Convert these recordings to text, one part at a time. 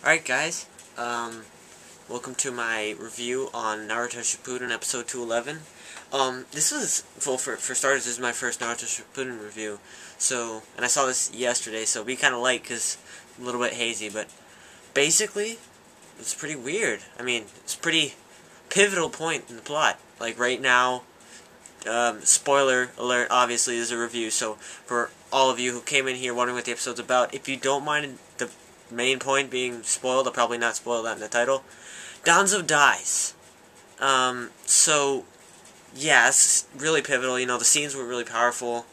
Alright guys, welcome to my review on Naruto Shippuden episode 211. This is, well, for starters, this is my first Naruto Shippuden review, so, and I saw this yesterday, so it'll be kind of late, because a little bit hazy, but basically, it's pretty weird. I mean, it's a pretty pivotal point in the plot. Like, right now, spoiler alert, obviously, is a review, so for all of you who came in here wondering what the episode's about, if you don't mind the main point being spoiled, I'll probably not spoil that in the title. Danzou dies. So, yeah, it's really pivotal. You know, the scenes were really powerful.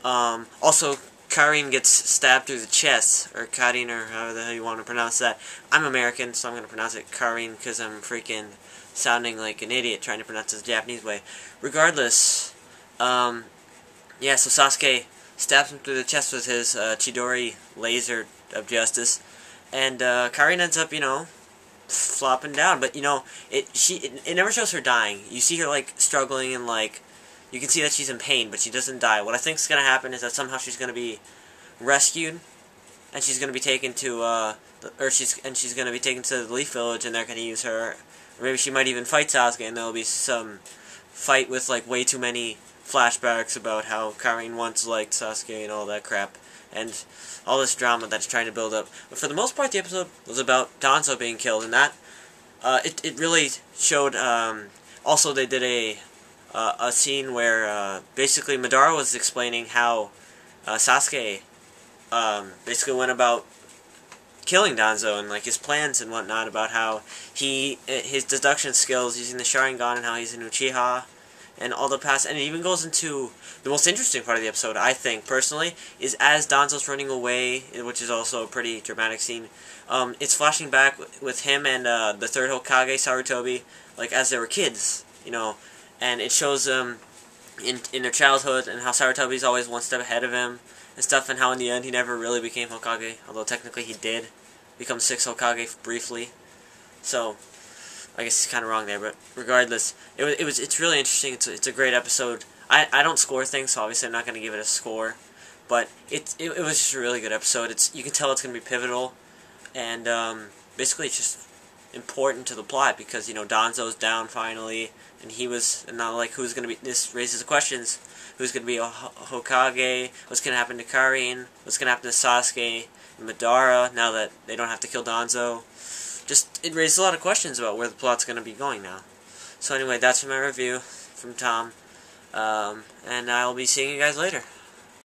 Also, Karin gets stabbed through the chest, or Karin, or however the hell you want to pronounce that. I'm American, so I'm going to pronounce it Karin, because I'm freaking sounding like an idiot trying to pronounce it the Japanese way. Regardless, yeah, so Sasuke stabs him through the chest with his Chidori laser of justice. And Karin ends up, you know, flopping down. But, you know, it never shows her dying. You see her, like, struggling and, like, you can see that she's in pain, but she doesn't die. What I think is going to happen is that somehow she's going to be rescued, and she's going to be taken to, she's going to be taken to the Leaf Village, and they're going to use her. Or maybe she might even fight Sasuke, and there'll be some fight with, like, way too many flashbacks about how Karin once liked Sasuke and all that crap. And all this drama that's trying to build up. But for the most part, the episode was about Danzou being killed, and that, it really showed, also they did a scene where, basically Madara was explaining how, Sasuke, basically went about killing Danzou, and, like, his plans and whatnot, about how his deduction skills using the Sharingan, and how he's an Uchiha, and all the past, and it even goes into the most interesting part of the episode, I think, personally, is as Danzou's running away, which is also a pretty dramatic scene. It's flashing back with him and the third Hokage, Sarutobi, like, as they were kids, you know, and it shows them in their childhood, and how Sarutobi's always one step ahead of him, and stuff, and how in the end he never really became Hokage, although technically he did become 6th Hokage briefly, so I guess he's kind of wrong there, but regardless, it's really interesting. It's a great episode. I don't score things, so obviously I'm not going to give it a score, but it was just a really good episode. You can tell it's going to be pivotal, and basically it's just important to the plot, because, you know, Danzou's down finally, and not like who's going to be, this raises the questions, who's going to be a Hokage, what's going to happen to Karin, what's going to happen to Sasuke and Madara now that they don't have to kill Danzou. Just, it raises a lot of questions about where the plot's going to be going now. So anyway, that's my review from Tom, and I'll be seeing you guys later.